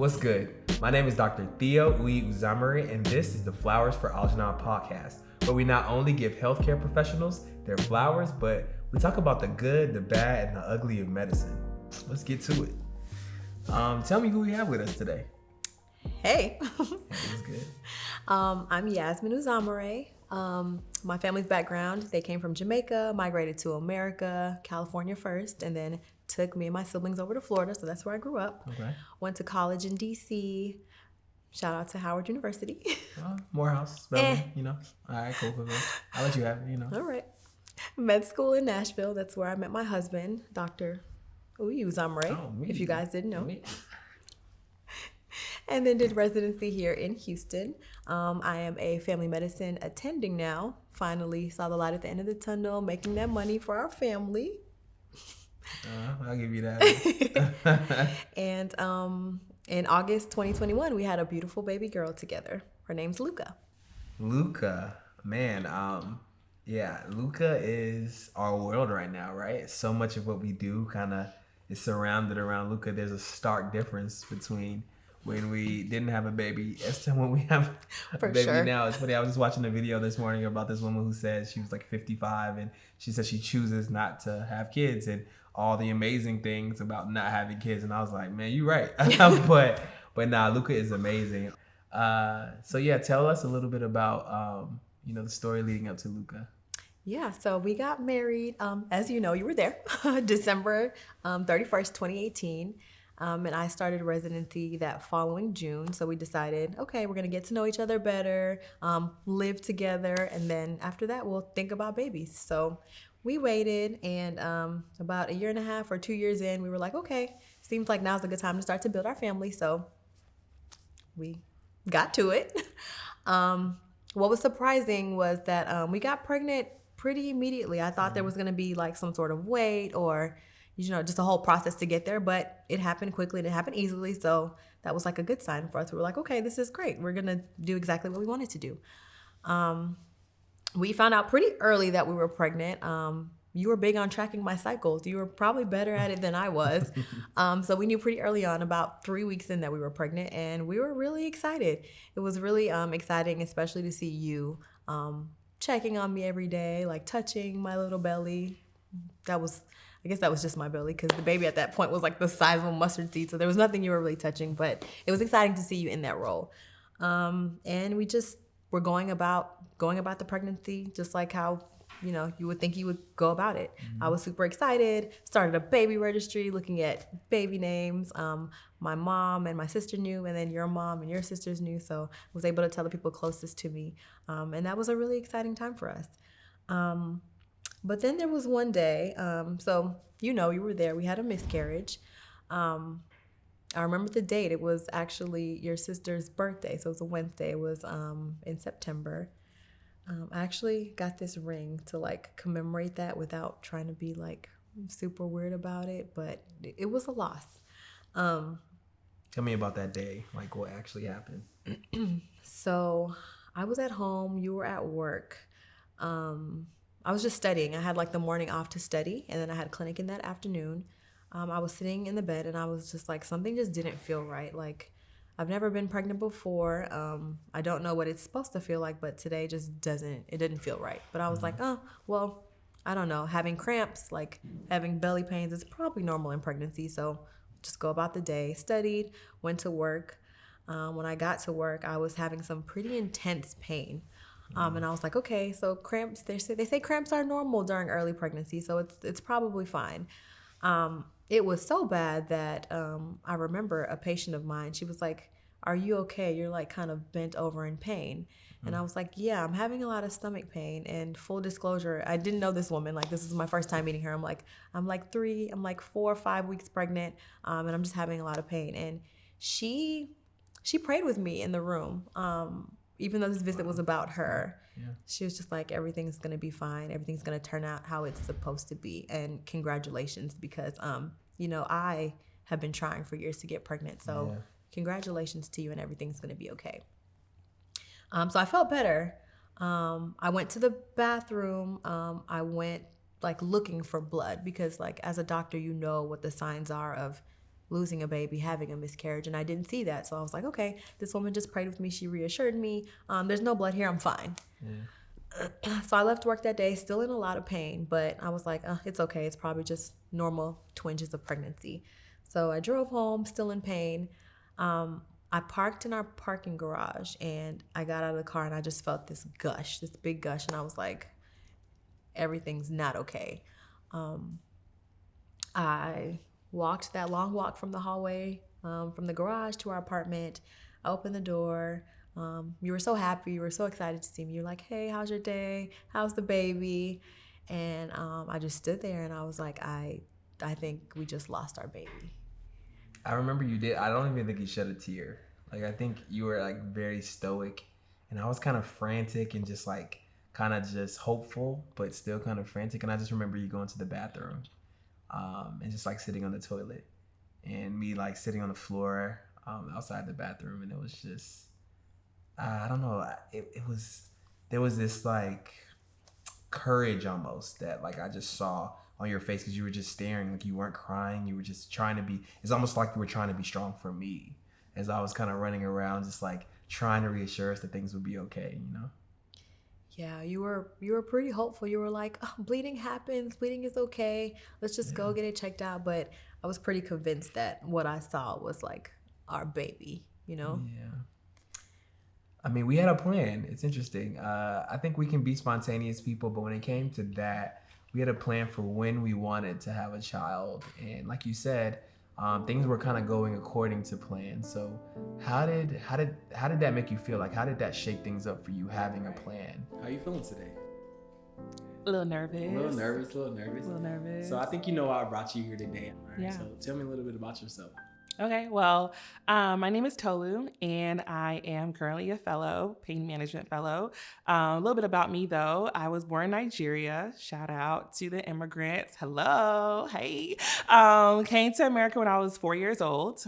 What's good? My name is Dr. Uzamere, and this is the Flowers for Algernon podcast, where we not only give healthcare professionals their flowers, but we talk about the good, the bad, and the ugly of medicine. Let's get to it. Tell me who we have with us today. Hey. What's good? I'm Yasmin Uzamere. My family's background, they came from Jamaica, migrated to America, California first, and then took me and my siblings over to Florida, so that's where I grew up. Okay. Went to college in D.C. Shout out to Howard University. Morehouse, Spelman, All right, cool. I'll let you have it, All right. Med school in Nashville. That's where I met my husband, Dr. Uzamere, if you guys didn't know. And then did residency here in Houston. I am a family medicine attending now. Finally saw the light at the end of the tunnel, making that money for our family. I'll give you that. And in August 2021, we had a beautiful baby girl together. Her name's Luca. Luca, man, Luca is our world right now, right? So much of what we do kind of is surrounded around Luca. There's a stark difference between when we didn't have a baby as to when we have a baby now. It's funny, I was just watching a video this morning about this woman who said she was like 55 and she said she chooses not to have kids and all the amazing things about not having kids. And I was like, man, you're right. but nah, Luca is amazing. So tell us a little bit about, the story leading up to Luca. Yeah, so we got married, as you know, you were there, December 31st, 2018. And I started residency that following June. So we decided, okay, we're going to get to know each other better, live together. And then after that, we'll think about babies. So we waited. And about a year and a half or 2 years in, we were like, okay, seems like now's a good time to start to build our family. So we got to it. What was surprising was that we got pregnant pretty immediately. I thought there was going to be like some sort of wait or just a whole process to get there, but it happened quickly and it happened easily. So that was like a good sign for us. We were like, okay, this is great. We're going to do exactly what we wanted to do. We found out pretty early that we were pregnant. You were big on tracking my cycles. You were probably better at it than I was. So we knew pretty early on, about 3 weeks in, that we were pregnant, and we were really excited. It was really exciting, especially to see you checking on me every day, like touching my little belly. I guess that was just my belly because the baby at that point was like the size of a mustard seed. So there was nothing you were really touching, but it was exciting to see you in that role. And we just were going about the pregnancy just like how, you would think you would go about it. Mm-hmm. I was super excited, started a baby registry looking at baby names. My mom and my sister knew, and then your mom and your sisters knew. So I was able to tell the people closest to me. And that was a really exciting time for us. But then there was one day, you were there, we had a miscarriage. I remember the date. It was actually your sister's birthday. So it was a Wednesday. It was in September. I actually got this ring to like commemorate that without trying to be like super weird about it, but it was a loss. Tell me about that day, like what actually happened. So I was at home, you were at work. I was just studying. I had like the morning off to study, and then I had clinic in that afternoon. I was sitting in the bed, and I was just like, something just didn't feel right. Like, I've never been pregnant before. I don't know what it's supposed to feel like, but today just didn't feel right. But I was like, I don't know. Having cramps, like having belly pains is probably normal in pregnancy. So just go about the day. Studied, went to work. When I got to work, I was having some pretty intense pain. And I was like, okay, so cramps, they say cramps are normal during early pregnancy, so it's probably fine. It was so bad that I remember a patient of mine, she was like, are you okay? You're like kind of bent over in pain. And I was like, yeah, I'm having a lot of stomach pain. And full disclosure, I didn't know this woman. Like, this is my first time meeting her. I'm like 4 or 5 weeks pregnant, and I'm just having a lot of pain. And she prayed with me in the room. Even though this visit was about her, She was just like, everything's going to be fine. Everything's going to turn out how it's supposed to be. And congratulations, because, I have been trying for years to get pregnant. So congratulations to you, and everything's going to be okay. So I felt better. I went to the bathroom. I went like looking for blood because like as a doctor, you know what the signs are of losing a baby, having a miscarriage, and I didn't see that. So I was like, okay, this woman just prayed with me. She reassured me. There's no blood here. I'm fine. Yeah. So I left work that day, still in a lot of pain, but I was like, it's okay. It's probably just normal twinges of pregnancy. So I drove home, still in pain. I parked in our parking garage, and I got out of the car, and I just felt this gush, this big gush, and I was like, everything's not okay. I walked that long walk from the hallway, from the garage to our apartment. I opened the door. You were so happy. You were so excited to see me. You're like, hey, how's your day? How's the baby? And I just stood there, and I was like, I think we just lost our baby. I remember you did. I don't even think you shed a tear. Like, I think you were like very stoic, and I was kind of frantic and just like kind of just hopeful, but still kind of frantic. And I just remember you going to the bathroom, and just like sitting on the toilet, and me like sitting on the floor outside the bathroom, and it was just I don't know. It was there was this like courage almost that like I just saw on your face because you were just staring, like you weren't crying, you were just trying to be, it's almost like you were trying to be strong for me as I was kind of running around just like trying to reassure us that things would be okay, you know? Yeah, you were pretty hopeful. You were like, oh, bleeding happens, bleeding is okay, let's just go get it checked out. But I was pretty convinced that what I saw was like our baby, you know? Yeah. I mean, we had a plan. It's interesting. I think we can be spontaneous people, but when it came to that, we had a plan for when we wanted to have a child. And like you said, things were kind of going according to plan. So how did that make you feel? Like, how did that shake things up for you having a plan? How are you feeling today? A little nervous. A little nervous. So I think you know why I brought you here today. All right? Yeah. So tell me a little bit about yourself. Okay, well, my name is Tolu, and I am currently a fellow, pain management fellow. A little bit about me, though. I was born in Nigeria. Shout out to the immigrants. Hello. Hey. Came to America when I was 4 years old.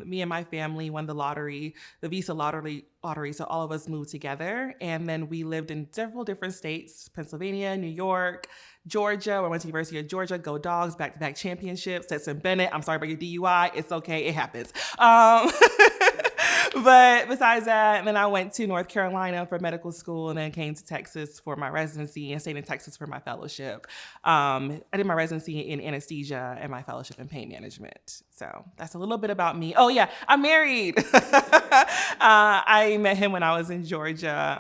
Me and my family won the lottery, the visa lottery, so all of us moved together. And then we lived in several different states, Pennsylvania, New York, Georgia. I went to the University of Georgia. Go Dogs, back-to-back championships. Stetson Bennett, I'm sorry about your DUI. It's okay. It happens. But besides that, then I went to North Carolina for medical school and then came to Texas for my residency and stayed in Texas for my fellowship. I did my residency in anesthesia and my fellowship in pain management. So that's a little bit about me. Oh yeah, I'm married. I met him when I was in Georgia,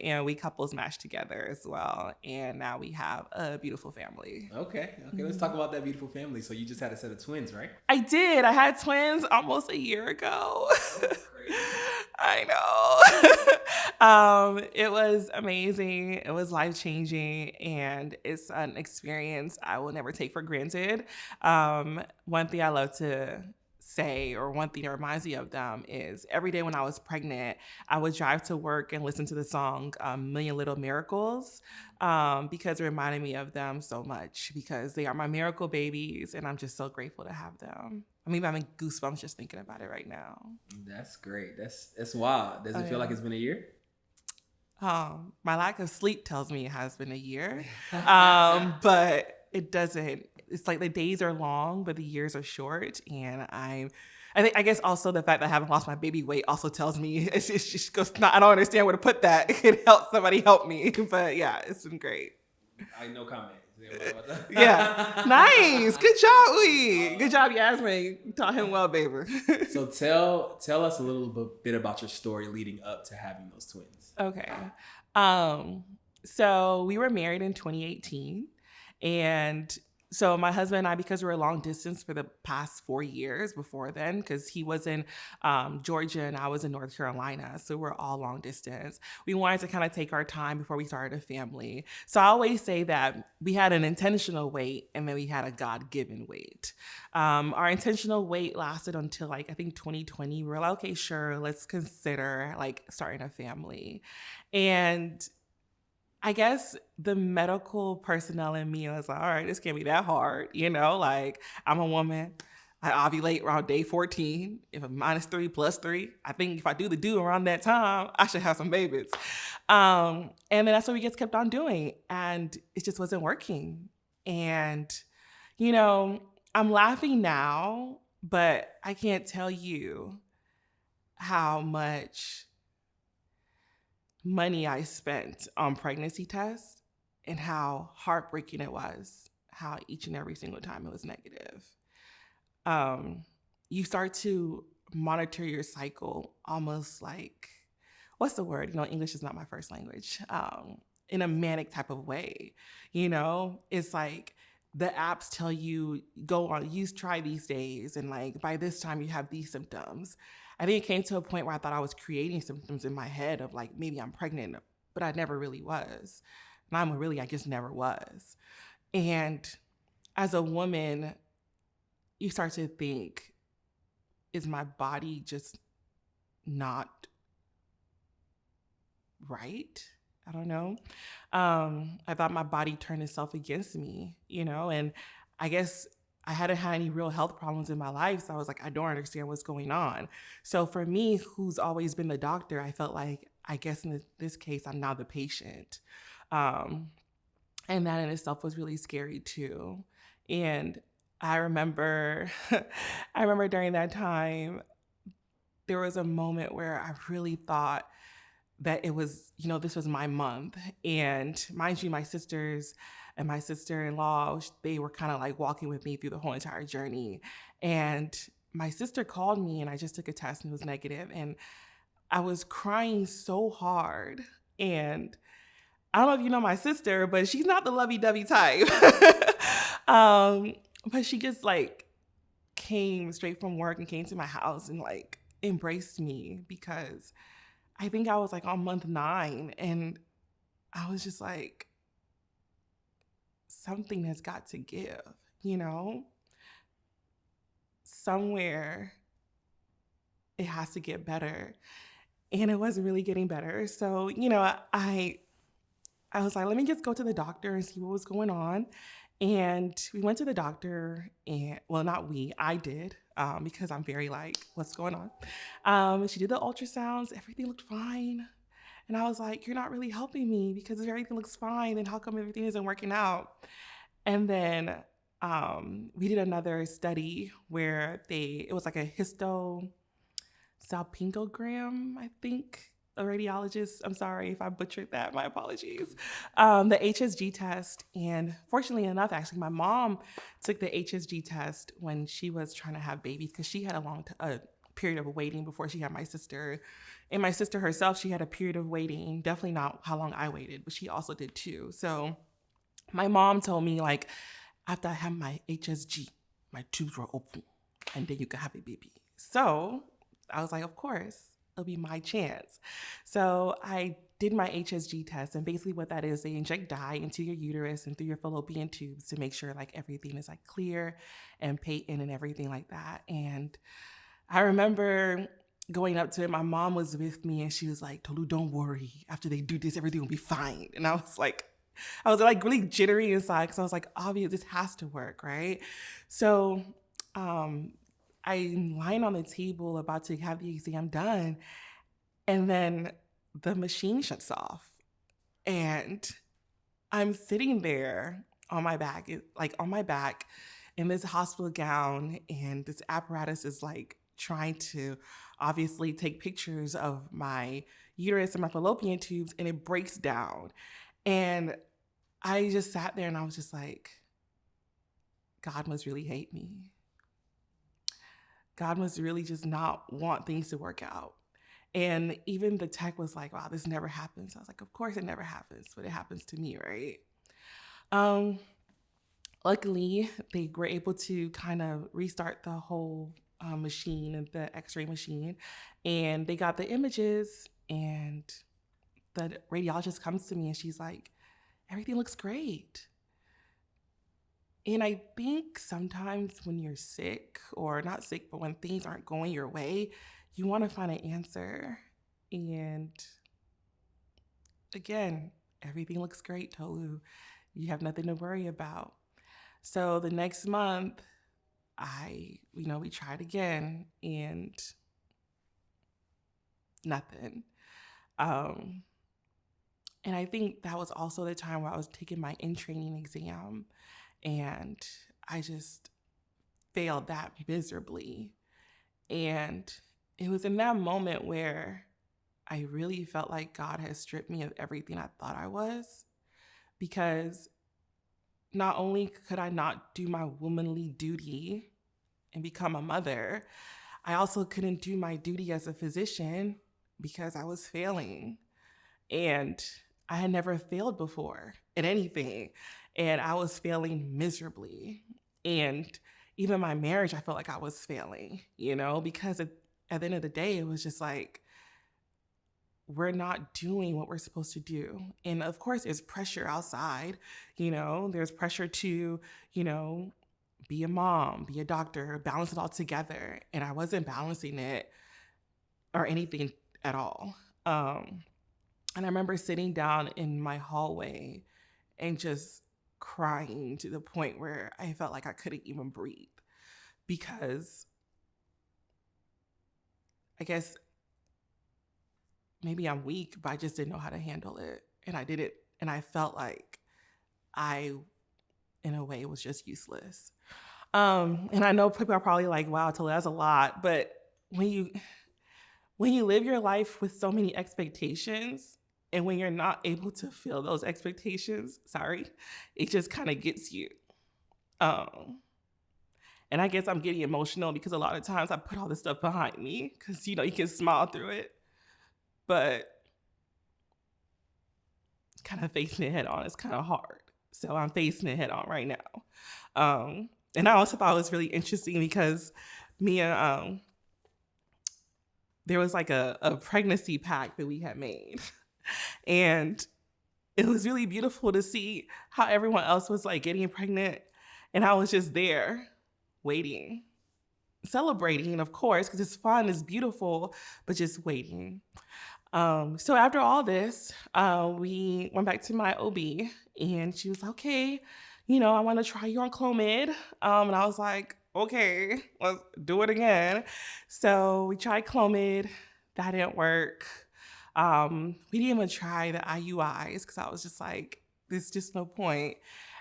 and we couples matched together as well. And now we have a beautiful family. Okay. Let's talk about that beautiful family. So you just had a set of twins, right? I did. I had twins almost a year ago. I know. It was amazing. It was life-changing, and it's an experience I will never take for granted. One thing I love to say, or one thing that reminds me of them, is every day when I was pregnant, I would drive to work and listen to the song Million Little Miracles, because it reminded me of them so much, because they are my miracle babies, and I'm just so grateful to have them. I mean, I'm having goosebumps just thinking about it right now. That's great. That's wild. Does it feel like it's been a year? My lack of sleep tells me it has been a year, but it doesn't. It's like the days are long, but the years are short. And I guess also the fact that I haven't lost my baby weight also tells me it's just goes. I don't understand where to put that. It could help somebody help me, but yeah, it's been great. No comment. Yeah, nice. Good job, Good job, Yasmin. You taught him well, baby. So tell us a little bit about your story leading up to having those twins. Okay. So we were married in 2018, and so my husband and I, because we were long distance for the past 4 years before then, because he was in Georgia and I was in North Carolina, so we're all long distance. We wanted to kind of take our time before we started a family. So I always say that we had an intentional wait and then we had a God-given wait. Our intentional wait lasted until I think 2020. We were like, okay, sure, let's consider starting a family. And I guess the medical personnel in me was like, all right, this can't be that hard. I'm a woman. I ovulate around day 14. If I'm -3 +3, I think if I do the do around that time, I should have some babies. And then that's what we just kept on doing. And it just wasn't working. And, I'm laughing now, But I can't tell you how much money I spent on pregnancy tests and how heartbreaking it was, how each and every single time it was negative. You start to monitor your cycle almost like, what's the word? English is not my first language. In a manic type of way. It's like the apps tell you, try these days, and like by this time you have these symptoms. I think it came to a point where I thought I was creating symptoms in my head of like, maybe I'm pregnant, but I never really was. I just never was. And as a woman, you start to think, is my body just not right? I don't know. I thought my body turned itself against me, and I guess I hadn't had any real health problems in my life. So I was like, I don't understand what's going on. So for me, who's always been the doctor, I felt like, I guess in this case, I'm now the patient. And that in itself was really scary too. And I remember, during that time, there was a moment where I really thought that it was, this was my month. And mind you, my sisters and my sister-in-law, they were kind of like walking with me through the whole entire journey. And my sister called me and I just took a test and it was negative. And I was crying so hard. And I don't know if you know my sister, but she's not the lovey-dovey type. But she just like came straight from work and came to my house and like embraced me, because I think I was like on month 9 and I was just like, something has got to give, somewhere it has to get better. And it wasn't really getting better. So, I was like, let me just go to the doctor and see what was going on. And we went to the doctor, and well, not we, I did, because I'm very like, what's going on? She did the ultrasounds, everything looked fine. And I was like, you're not really helping me, because if everything looks fine, then how come everything isn't working out? And then we did another study where it was like a histosalpingogram, I think. A radiologist, I'm sorry if I butchered that, my apologies. The HSG test, and fortunately enough, actually, my mom took the HSG test when she was trying to have babies, because she had a period of waiting before she had my sister. And my sister herself, she had a period of waiting, definitely not how long I waited, but she also did too. So my mom told me, like, after I had my HSG, my tubes were open, and then you could have a baby. So I was like, of course, it'll be my chance. So I did my HSG test, and basically what that is, they inject dye into your uterus and through your fallopian tubes to make sure like everything is like clear and patent and everything like that. And I remember going up to it, my mom was with me and she was like, Tolu, don't worry. After they do this, everything will be fine. And I was like really jittery inside, because I was like, obviously this has to work, right? So I'm lying on the table about to have the exam done, and then the machine shuts off, and I'm sitting there on my back in this hospital gown, and this apparatus is like trying to obviously take pictures of my uterus and my fallopian tubes, and it breaks down. And I just sat there and I was just like, God must really hate me. God must really just not want things to work out. And even the tech was like, wow, this never happens. I was like, of course it never happens, but it happens to me, right? Luckily, they were able to kind of restart the whole machine, the x-ray machine, and they got the images, and the radiologist comes to me and she's like, everything looks great. And I think sometimes when you're sick, or not sick, but when things aren't going your way, you want to find an answer. And again, everything looks great, Tolu. You have nothing to worry about. So the next month, we tried again, and nothing. And I think that was also the time where I was taking my in-training exam, and I just failed that miserably. And it was in that moment where I really felt like God has stripped me of everything I thought I was, because not only could I not do my womanly duty and become a mother, I also couldn't do my duty as a physician because I was failing. And I had never failed before at anything. And I was failing miserably. And even my marriage, I felt like I was failing, because at the end of the day, it was just like, we're not doing what we're supposed to do. And of course, there's pressure outside, there's pressure to, be a mom, be a doctor, balance it all together. And I wasn't balancing it or anything at all. And I remember sitting down in my hallway and just crying to the point where I felt like I couldn't even breathe, because I guess maybe I'm weak, but I just didn't know how to handle it. And I did it. And I felt like I, in a way, was just useless. And I know people are probably like, wow, Tolu, that's a lot. But when you live your life with so many expectations, and when you're not able to fill those expectations, it just kind of gets you. And I guess I'm getting emotional because a lot of times I put all this stuff behind me because, you can smile through it. But kind of facing it head on is kind of hard. So I'm facing it head on right now. And I also thought it was really interesting because me and there was like a pregnancy pact that we had made. And it was really beautiful to see how everyone else was like getting pregnant. And I was just there waiting, celebrating, of course, because it's fun, it's beautiful, but just waiting. So after all this, we went back to my OB and she was like, okay, I want to try you on Clomid. And I was like, okay, let's do it again. So we tried Clomid. That didn't work. We didn't even try the IUIs because I was just like, there's just no point.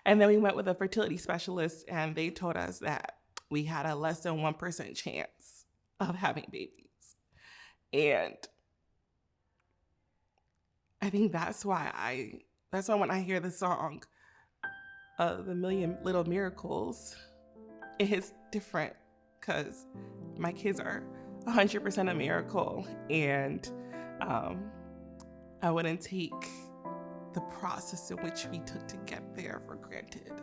And then we went with a fertility specialist and they told us that we had a less than 1% chance of having babies. And I think that's why when I hear the song, The Million Little Miracles, it hits different because my kids are 100% a miracle. And I wouldn't take the process in which we took to get there for granted.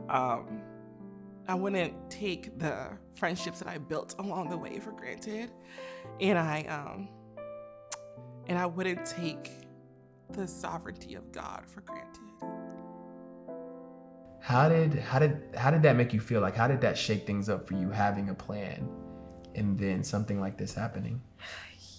I wouldn't take the friendships that I built along the way for granted. And I wouldn't take the sovereignty of God for granted. How did that make you feel? Like, how did that shake things up for you, having a plan and then something like this happening?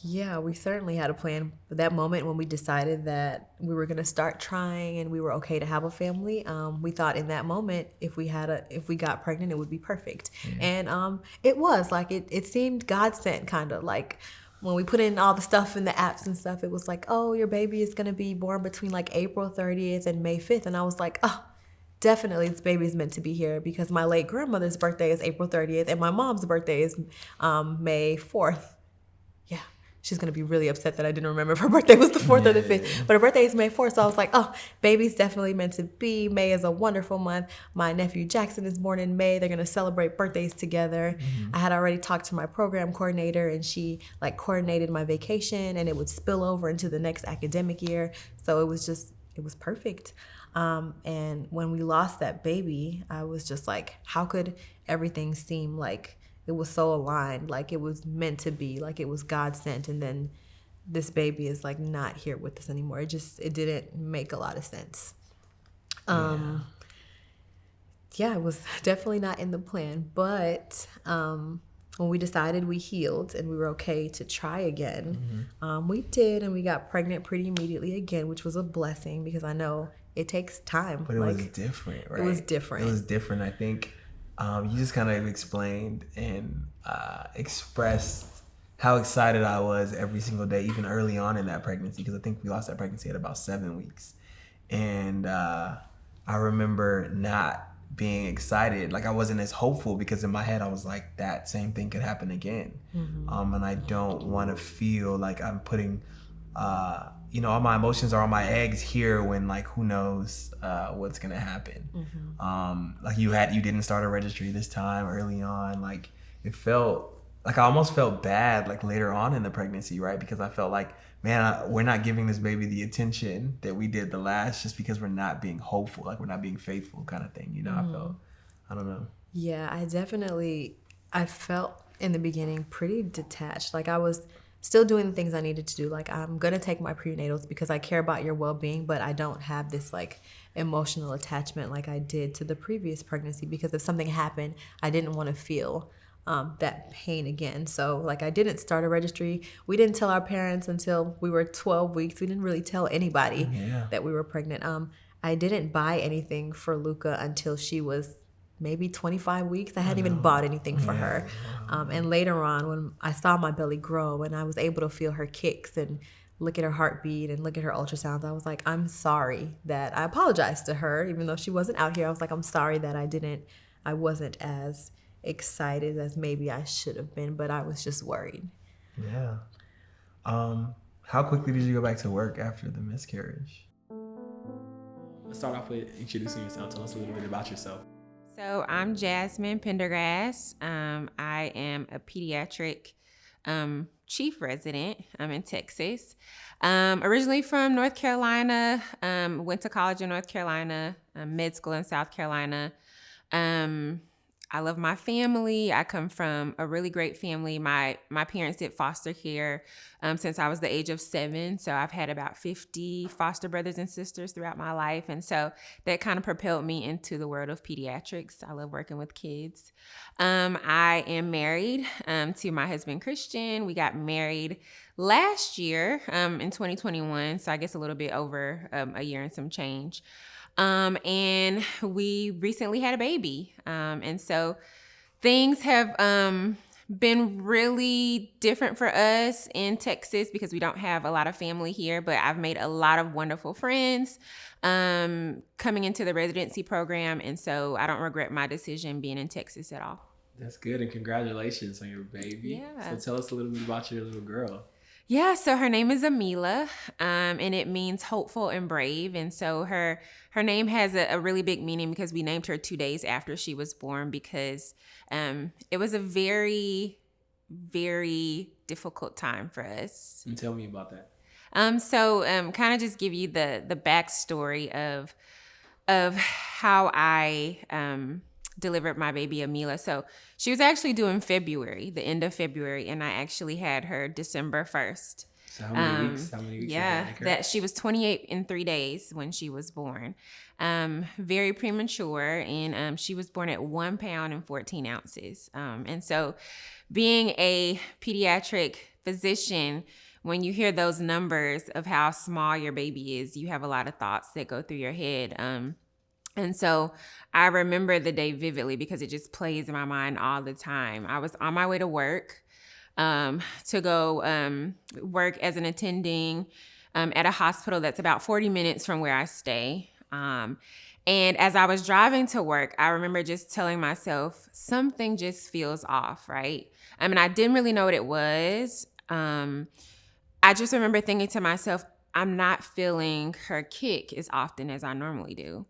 Yeah, we certainly had a plan. But that moment when we decided that we were going to start trying and we were okay to have a family, we thought in that moment, if we got pregnant, it would be perfect. Yeah. And it was like, it seemed God sent, kind of like when we put in all the stuff in the apps and stuff, it was like, oh, your baby is going to be born between like April 30th and May 5th. And I was like, oh, definitely this baby is meant to be here, because my late grandmother's birthday is April 30th and my mom's birthday is May 4th. Yeah. She's going to be really upset that I didn't remember if her birthday was the 4th or the 5th. But her birthday is May 4th. So I was like, oh, baby's definitely meant to be. May is a wonderful month. My nephew Jackson is born in May. They're going to celebrate birthdays together. Mm-hmm. I had already talked to my program coordinator and she like coordinated my vacation and it would spill over into the next academic year. So it was perfect. And when we lost that baby, I was just like, how could everything seem like it was so aligned, like it was meant to be, like it was God sent, and then this baby is like not here with us anymore. It didn't make a lot of sense. Yeah, it was definitely not in the plan. But when we decided we healed and we were okay to try again, we did, and we got pregnant pretty immediately again, which was a blessing because I know it takes time. But it was different, right? It was different. It was different, I think. You just kind of explained and expressed how excited I was every single day, even early on in that pregnancy, because I think we lost that pregnancy at about 7 weeks. And I remember not being excited. Like I wasn't as hopeful because in my head I was like, that same thing could happen again. And I don't want to feel like I'm putting, all my emotions are on my eggs here when like who knows what's gonna happen. Like you didn't start a registry this time early on. Like it felt like I almost felt bad like later on in the pregnancy, right? Because I felt like, man, we're not giving this baby the attention that we did the last just because we're not being hopeful, like we're not being faithful kind of thing. I don't know. Yeah, I felt in the beginning pretty detached. Like I was still doing the things I needed to do. Like I'm going to take my prenatals because I care about your well-being, but I don't have this like emotional attachment like I did to the previous pregnancy, because if something happened, I didn't want to feel that pain again. So like I didn't start a registry. We didn't tell our parents until we were 12 weeks. We didn't really tell anybody that we were pregnant. I didn't buy anything for Luca until she was maybe 25 weeks. I hadn't even bought anything for her. And later on, when I saw my belly grow and I was able to feel her kicks and look at her heartbeat and look at her ultrasounds, I was like, I'm sorry that I apologized to her, even though she wasn't out here. I was like, I'm sorry that I wasn't as excited as maybe I should have been, but I was just worried. Yeah. How quickly did you go back to work after the miscarriage? Let's start off with introducing yourself. Tell us a little bit about yourself. So I'm Jasmine Pendergrass. I am a pediatric chief resident. I'm in Texas. Originally from North Carolina. Went to college in North Carolina, med school in South Carolina. I love my family. I come from a really great family. My parents did foster care since I was the age of 7. So I've had about 50 foster brothers and sisters throughout my life. And so that kind of propelled me into the world of pediatrics. I love working with kids. I am married to my husband, Christian. We got married last year in 2021. So I guess a little bit over a year and some change. And we recently had a baby. And so things have been really different for us in Texas because we don't have a lot of family here, but I've made a lot of wonderful friends coming into the residency program. And so I don't regret my decision being in Texas at all. That's good. And congratulations on your baby. Yeah. So tell us a little bit about your little girl. Yeah, so her name is Amila, and it means hopeful and brave. And so her name has a really big meaning because we named her 2 days after she was born, because it was a very, very difficult time for us. And tell me about that. So kind of just give you the backstory of how I delivered my baby Amila. So she was actually due in February, the end of February, and I actually had her December 1st. So how many weeks? How many weeks? Yeah, that she was 28 in 3 days when she was born. Very premature, and she was born at 1 pound and 14 ounces. And so being a pediatric physician, when you hear those numbers of how small your baby is, you have a lot of thoughts that go through your head. And so I remember the day vividly because it just plays in my mind all the time. I was on my way to work to go work as an attending at a hospital that's about 40 minutes from where I stay. And as I was driving to work, I remember just telling myself, something just feels off, right? I mean, I didn't really know what it was. I just remember thinking to myself, I'm not feeling her kick as often as I normally do.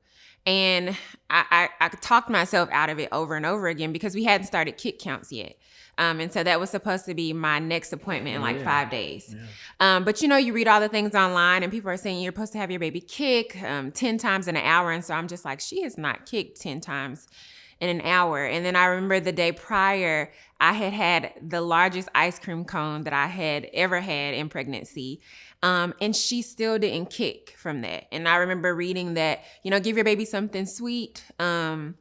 And I talked myself out of it over and over again because we hadn't started kick counts yet. And so that was supposed to be my next appointment in like 5 days. Yeah. But you read all the things online and people are saying you're supposed to have your baby kick 10 times in an hour. And so I'm just like, she has not kicked 10 times in an hour. And then I remember the day prior, I had the largest ice cream cone that I had ever had in pregnancy. And she still didn't kick from that. And I remember reading that, give your baby something sweet. You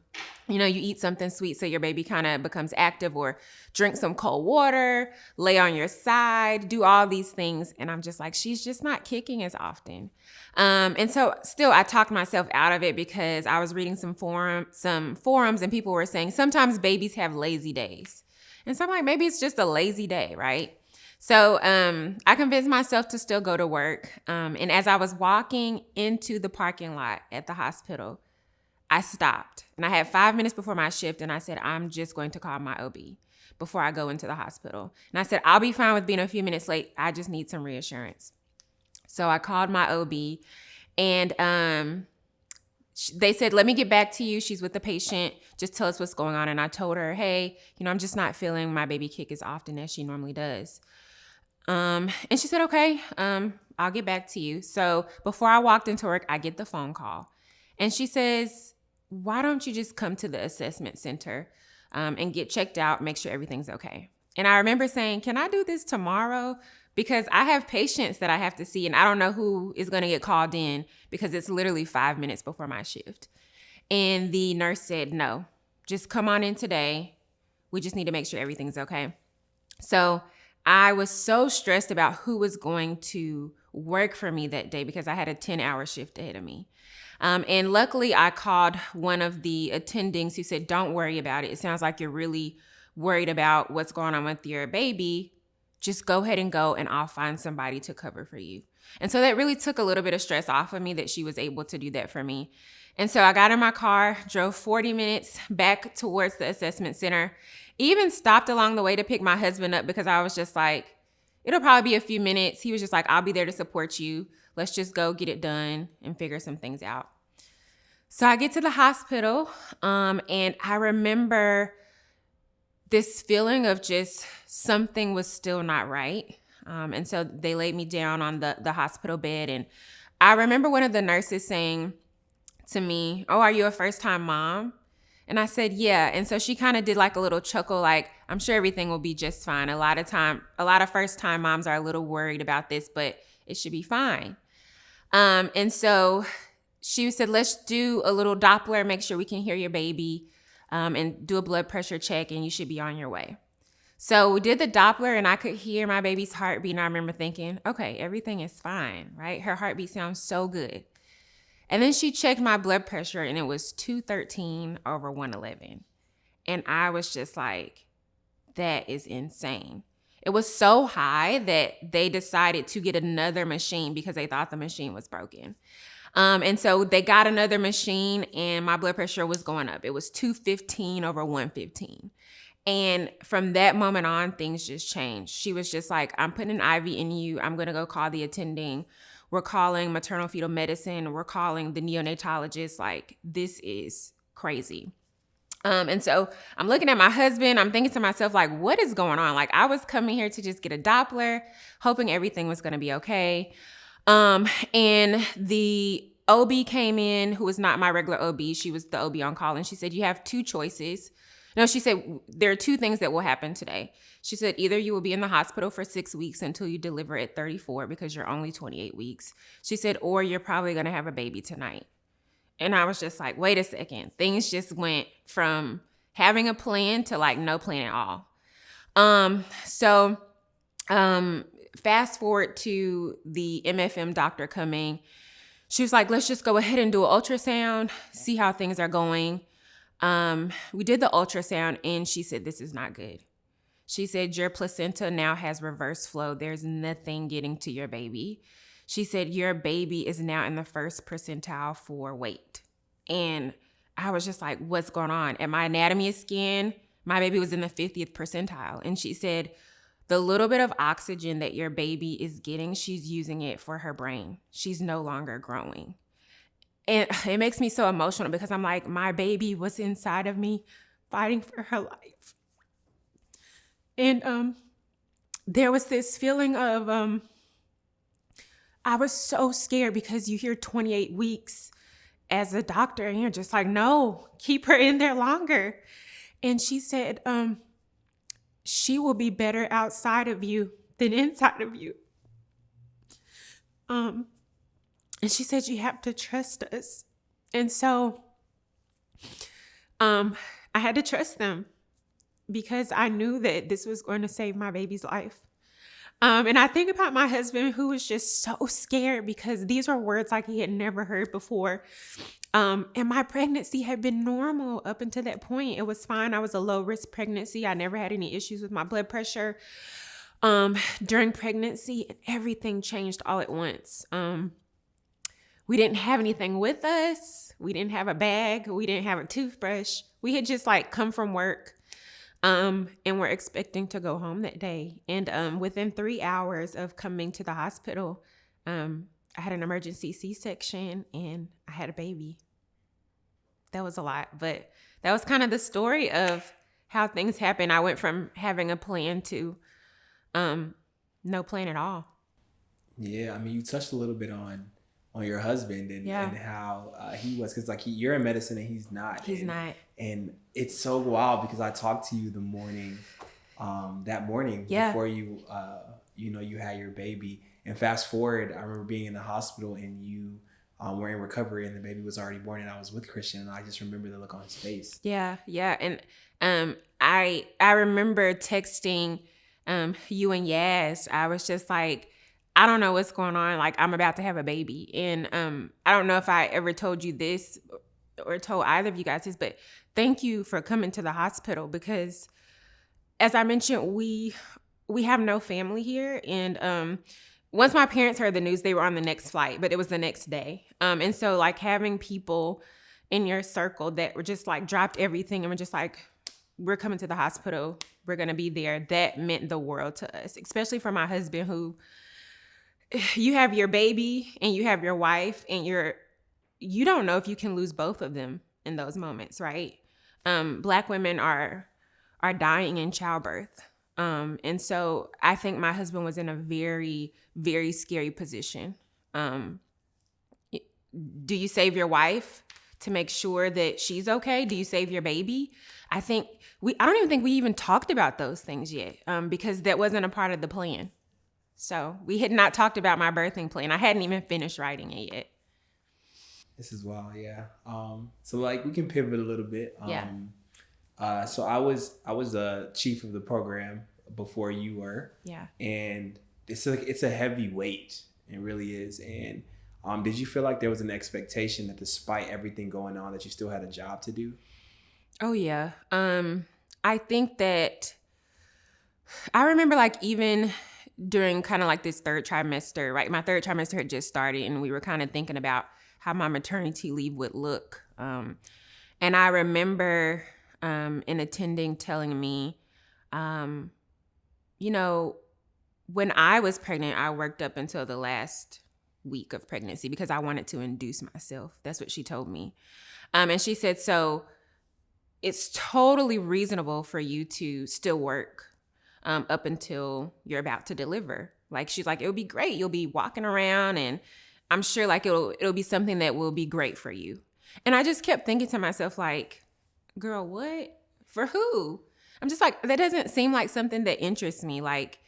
eat something sweet so your baby kind of becomes active, or drink some cold water, lay on your side, do all these things. And I'm just like, she's just not kicking as often. And so still I talked myself out of it because I was reading some forums and people were saying sometimes babies have lazy days. And so I'm like, maybe it's just a lazy day, right? So I convinced myself to still go to work. And as I was walking into the parking lot at the hospital, I stopped. And I had 5 minutes before my shift, and I said, I'm just going to call my OB before I go into the hospital. And I said, I'll be fine with being a few minutes late. I just need some reassurance. So I called my OB, and they said, let me get back to you. She's with the patient. Just tell us what's going on. And I told her, hey, I'm just not feeling my baby kick as often as she normally does. And she said, okay, I'll get back to you. So before I walked into work, I get the phone call. And she says, why don't you just come to the assessment center and get checked out, make sure everything's okay. And I remember saying, can I do this tomorrow? Because I have patients that I have to see, and I don't know who is going to get called in because it's literally 5 minutes before my shift. And the nurse said, no, just come on in today. We just need to make sure everything's okay. So I was so stressed about who was going to work for me that day because I had a 10-hour shift ahead of me. And luckily, I called one of the attendings who said, don't worry about it. It sounds like you're really worried about what's going on with your baby. Just go ahead and go, and I'll find somebody to cover for you. And so that really took a little bit of stress off of me that she was able to do that for me. And so I got in my car, drove 40 minutes back towards the assessment center, even stopped along the way to pick my husband up because I was just like, it'll probably be a few minutes. He was just like, I'll be there to support you. Let's just go get it done and figure some things out. So I get to the hospital, and I remember this feeling of just something was still not right. And so they laid me down on the hospital bed. And I remember one of the nurses saying to me, oh, are you a first-time mom? And I said, yeah. And so she kind of did like a little chuckle, like, I'm sure everything will be just fine. A lot of first-time moms are a little worried about this, but it should be fine. And so she said, let's do a little Doppler, make sure we can hear your baby, and do a blood pressure check, and you should be on your way. So we did the Doppler, and I could hear my baby's heartbeat, and I remember thinking, okay, everything is fine, right? Her heartbeat sounds so good. And then she checked my blood pressure, and it was 213/111. And I was just like, that is insane. It was so high that they decided to get another machine because they thought the machine was broken. And so they got another machine, and my blood pressure was going up. It was 215/115. And from that moment on, things just changed. She was just like, I'm putting an IV in you. I'm going to go call the attending. We're calling maternal fetal medicine. We're calling the neonatologist. Like, this is crazy. And so I'm looking at my husband. I'm thinking to myself, like, what is going on? Like, I was coming here to just get a Doppler, hoping everything was going to be okay. And the OB came in, who was not my regular OB. She was the OB on call. And she said, you have two choices. No, she said, there are two things that will happen today. She said, either you will be in the hospital for 6 weeks until you deliver at 34 because you're only 28 weeks. She said, or you're probably going to have a baby tonight. And I was just like, wait a second. Things just went from having a plan to like no plan at all. Fast forward to the MFM doctor coming. She was like, let's just go ahead and do an ultrasound, see how things are going. We did the ultrasound, and she said, this is not good. She said, your placenta now has reverse flow. There's nothing getting to your baby. She said, your baby is now in the first percentile for weight. And I was just like, what's going on? At my anatomy of skin, my baby was in the 50th percentile. And she said, the little bit of oxygen that your baby is getting, she's using it for her brain. She's no longer growing. And it makes me so emotional because I'm like, my baby was inside of me fighting for her life. And there was this feeling of, I was so scared because you hear 28 weeks as a doctor and you're just like, no, keep her in there longer. And she said, she will be better outside of you than inside of you. And she said, you have to trust us. And so I had to trust them because I knew that this was going to save my baby's life. And I think about my husband, who was just so scared because these were words like he had never heard before. And my pregnancy had been normal up until that point. It was fine. I was a low-risk pregnancy. I never had any issues with my blood pressure during pregnancy, and everything changed all at once. we didn't have anything with us. We didn't have a bag. We didn't have a toothbrush. We had just like come from work. And we're expecting to go home that day. And within 3 hours of coming to the hospital, I had an emergency C-section and I had a baby. That was a lot, but that was kind of the story of how things happen. I went from having a plan to no plan at all. Yeah, I mean, you touched a little bit on your husband and how he was, because like you're in medicine and he's not. He's not. And it's so wild because I talked to you the morning, that morning before you, you had your baby. And fast forward, I remember being in the hospital and you were in recovery and the baby was already born and I was with Christian and I just remember the look on his face. Yeah. And I remember texting you and Yas. I was just like, I don't know what's going on. Like, I'm about to have a baby. And I don't know if I ever told you this or told either of you guys this, but thank you for coming to the hospital because, as I mentioned, we have no family here. And once my parents heard the news, they were on the next flight, but it was the next day. And so, like, having people in your circle that were just, like, dropped everything and were just like, we're coming to the hospital. We're going to be there. That meant the world to us, especially for my husband who... You have your baby and you have your wife and you don't know if you can lose both of them in those moments, right? Black women are dying in childbirth. And so I think my husband was in a very, very scary position. Do you save your wife to make sure that she's okay? Do you save your baby? I don't even think we even talked about those things yet, because that wasn't a part of the plan. So we had not talked about my birthing plan. I hadn't even finished writing it yet. This is wild, yeah. So like we can pivot a little bit. So I was the chief of the program before you were. Yeah. And it's a heavy weight. It really is. And did you feel like there was an expectation that despite everything going on that you still had a job to do? Oh yeah. I think that I remember like even during kind of like this third trimester, right? My third trimester had just started and we were kind of thinking about how my maternity leave would look. And I remember an attending telling me, when I was pregnant, I worked up until the last week of pregnancy because I wanted to induce myself. That's what she told me. And she said, so it's totally reasonable for you to still work up until you're about to deliver. Like, she's like, it'll be great. You'll be walking around and I'm sure like it'll be something that will be great for you. And I just kept thinking to myself, like, girl, what? For who? I'm just like, that doesn't seem like something that interests me. Like,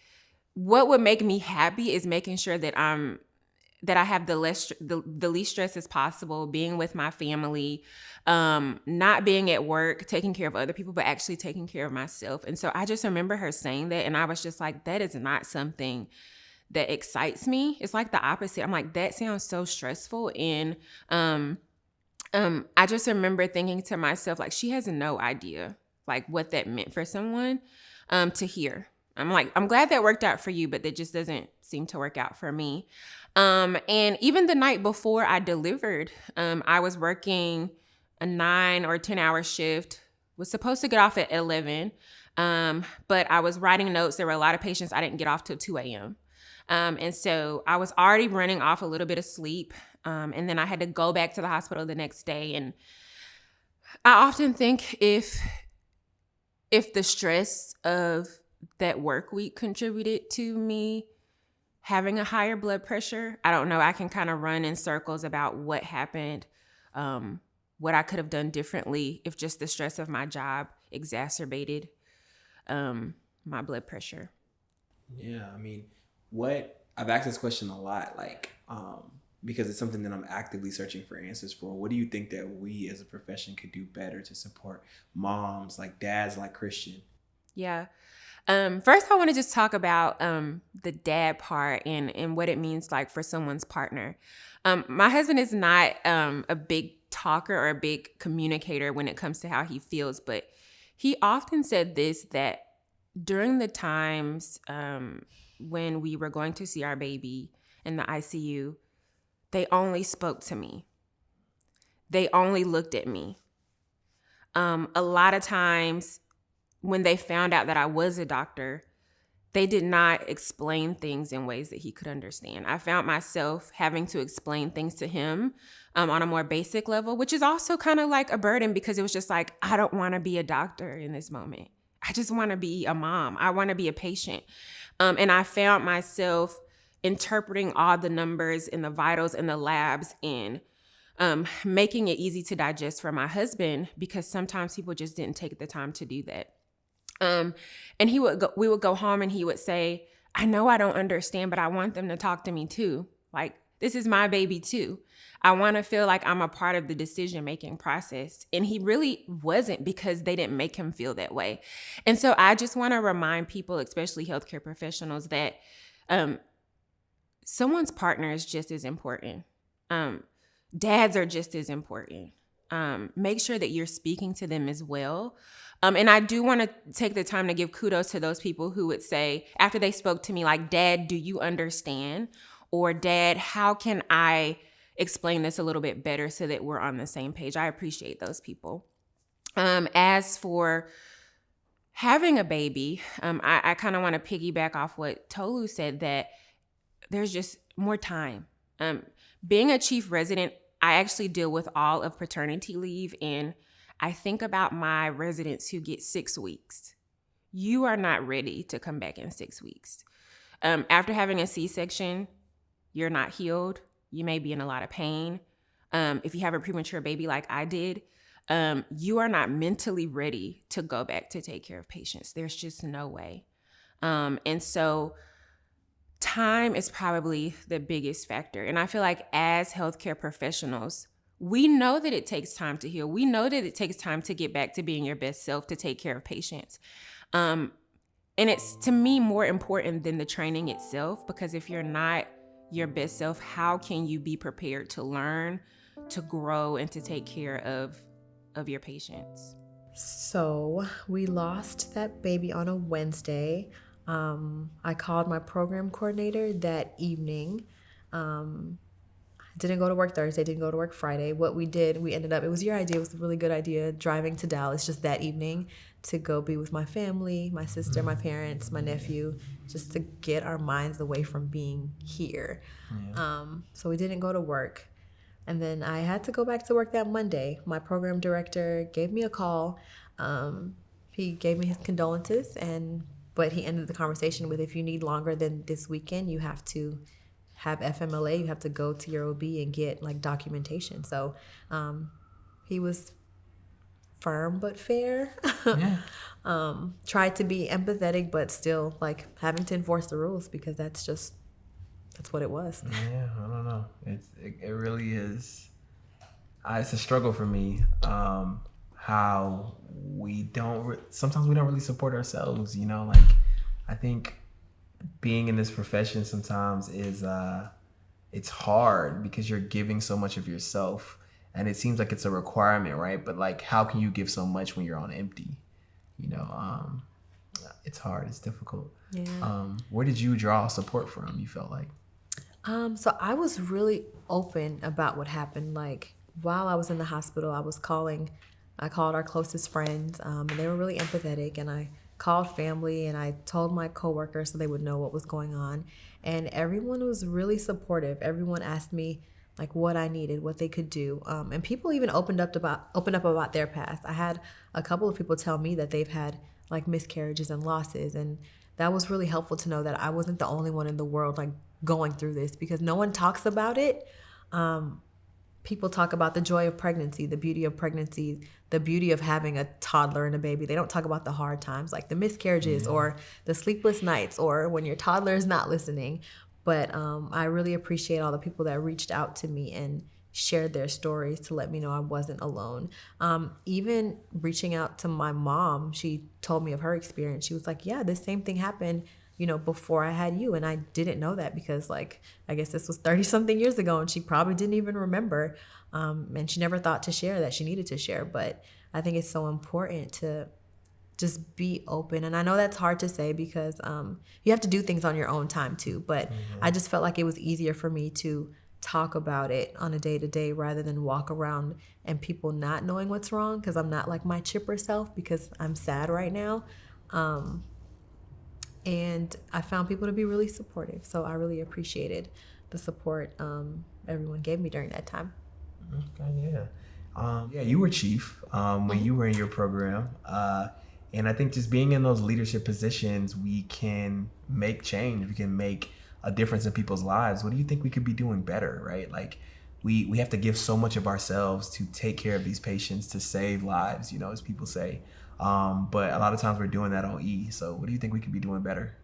what would make me happy is making sure that I have the least stress as possible, being with my family, not being at work, taking care of other people, but actually taking care of myself. And so I just remember her saying that, and I was just like, that is not something that excites me. It's like the opposite. I'm like, that sounds so stressful. And I just remember thinking to myself, like, she has no idea like what that meant for someone to hear. I'm like, I'm glad that worked out for you, but that just doesn't seem to work out for me. And even the night before I delivered, I was working a 9 or 10 hour shift, was supposed to get off at 11. But I was writing notes. There were a lot of patients I didn't get off till 2 a.m. And so I was already running off a little bit of sleep. And then I had to go back to the hospital the next day. And I often think if the stress of that work week contributed to me having a higher blood pressure, I don't know. I can kind of run in circles about what happened, what I could have done differently if just the stress of my job exacerbated my blood pressure. Yeah, I mean, I've asked this question a lot, like, because it's something that I'm actively searching for answers for. What do you think that we as a profession could do better to support moms, like dads, like Christian? Yeah. First, I want to just talk about the dad part and what it means like for someone's partner. My husband is not a big talker or a big communicator when it comes to how he feels, but he often said this, that during the times when we were going to see our baby in the ICU, they only spoke to me. They only looked at me. A lot of times when they found out that I was a doctor, they did not explain things in ways that he could understand. I found myself having to explain things to him on a more basic level, which is also kind of like a burden because it was just like, I don't want to be a doctor in this moment. I just want to be a mom. I want to be a patient. And I found myself interpreting all the numbers and the vitals and the labs and making it easy to digest for my husband because sometimes people just didn't take the time to do that. And we would go home and he would say, I know I don't understand, but I want them to talk to me too. Like, this is my baby too. I want to feel like I'm a part of the decision-making process. And he really wasn't because they didn't make him feel that way. And so I just want to remind people, especially healthcare professionals, that someone's partner is just as important. Dads are just as important. Make sure that you're speaking to them as well. And I do want to take the time to give kudos to those people who would say, after they spoke to me, like, Dad, do you understand? Or Dad, how can I explain this a little bit better so that we're on the same page? I appreciate those people. As for having a baby, I kind of want to piggyback off what Tolu said, that there's just more time. Being a chief resident, I actually deal with all of paternity leave, and I think about my residents who get 6 weeks. You are not ready to come back in 6 weeks. After having a C-section, you're not healed. You may be in a lot of pain. If you have a premature baby like I did, you are not mentally ready to go back to take care of patients. There's just no way. And so time is probably the biggest factor. And I feel like as healthcare professionals, we know that it takes time to heal. We know that it takes time to get back to being your best self, to take care of patients. And it's, to me, more important than the training itself, because if you're not your best self, how can you be prepared to learn, to grow, and to take care of your patients? So we lost that baby on a Wednesday. I called my program coordinator that evening. Didn't go to work Thursday, didn't go to work Friday. What we did, we ended up, it was your idea, it was a really good idea, driving to Dallas just that evening to go be with my family, my sister, my parents, my nephew, just to get our minds away from being here. Yeah. So we didn't go to work. And then I had to go back to work that Monday. My program director gave me a call. He gave me his condolences, but he ended the conversation with, if you need longer than this weekend, you have to have FMLA, you have to go to your OB and get like documentation. So he was firm but fair. Yeah. Tried to be empathetic, but still like having to enforce the rules, because that's what it was. Yeah, I don't know. It really is. It's a struggle for me. How sometimes we don't really support ourselves. You know, like I think being in this profession sometimes is it's hard because you're giving so much of yourself, and it seems like it's a requirement, right? But like, how can you give so much when you're on empty? You know, it's hard. It's difficult. Yeah. Where did you draw support from, you felt like? So I was really open about what happened. Like, while I was in the hospital, I called our closest friends, and they were really empathetic, and I called family, and I told my coworkers so they would know what was going on. And everyone was really supportive. Everyone asked me like what I needed, what they could do. And people even opened up about their past. I had a couple of people tell me that they've had like miscarriages and losses. And that was really helpful to know that I wasn't the only one in the world like going through this, because no one talks about it. People talk about the joy of pregnancy, the beauty of pregnancy, the beauty of having a toddler and a baby. They don't talk about the hard times, like the miscarriages or the sleepless nights or when your toddler is not listening. But I really appreciate all the people that reached out to me and shared their stories to let me know I wasn't alone. Even reaching out to my mom, she told me of her experience. She was like, yeah, this same thing happened, you know, before I had you. And I didn't know that because, like, I guess this was 30 something years ago and she probably didn't even remember. And she never thought to share that she needed to share. But I think it's so important to just be open. And I know that's hard to say because you have to do things on your own time too. But I just felt like it was easier for me to talk about it on a day-to-day rather than walk around and people not knowing what's wrong, because I'm not like my chipper self because I'm sad right now. And I found people to be really supportive. So I really appreciated the support everyone gave me during that time. Okay, yeah. You were chief when you were in your program. And I think just being in those leadership positions, we can make change. We can make a difference in people's lives. What do you think we could be doing better, right? Like we have to give so much of ourselves to take care of these patients, to save lives, as people say. But a lot of times we're doing that on E. So what do you think we could be doing better?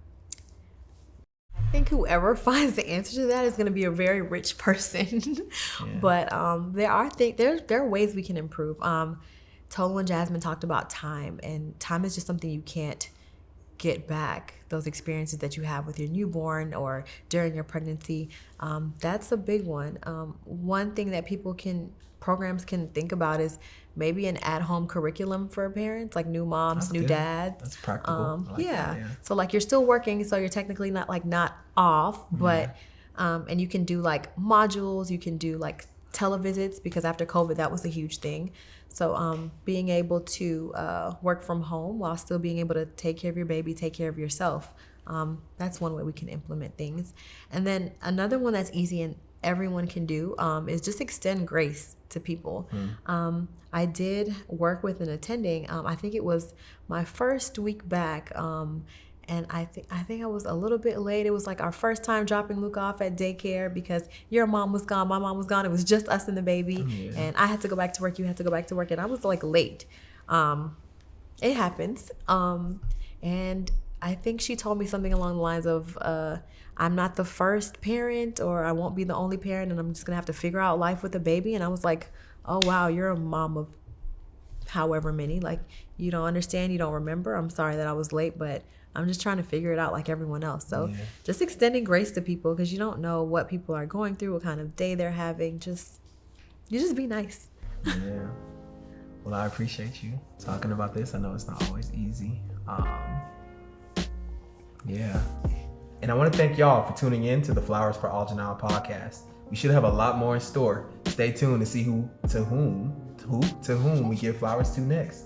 I think whoever finds the answer to that is going to be a very rich person. But there are ways we can improve. Tolu and Jasmine talked about time, and time is just something you can't get back. Those experiences that you have with your newborn or during your pregnancy, that's a big one. One thing that programs can think about is maybe an at-home curriculum for parents, like new moms, That's new good. dads. That's practical. I like that, yeah. So like you're still working, so you're technically not off, but and you can do like modules, you can do like televisits, because after COVID that was a huge thing. So being able to work from home while still being able to take care of your baby, take care of yourself, that's one way we can implement things. And then another one that's easy and everyone can do is just extend grace to people. I did work with an attending. I think it was my first week back, and I think I was a little bit late. It was like our first time dropping Luke off at daycare because your mom was gone, my mom was gone. It was just us and the baby, and I had to go back to work. You had to go back to work, and I was like late. It happens, and I think she told me something along the lines of, I'm not the first parent, or I won't be the only parent, and I'm just gonna have to figure out life with a baby. And I was like, oh wow, you're a mom of however many. Like, you don't understand, you don't remember. I'm sorry that I was late, but I'm just trying to figure it out like everyone else. So just extending grace to people, because you don't know what people are going through, what kind of day they're having. You just be nice. Yeah. Well, I appreciate you talking about this. I know it's not always easy. And I want to thank y'all for tuning in to the Flowers for Algernon podcast. We should have a lot more in store. Stay tuned to see to whom we give flowers to next.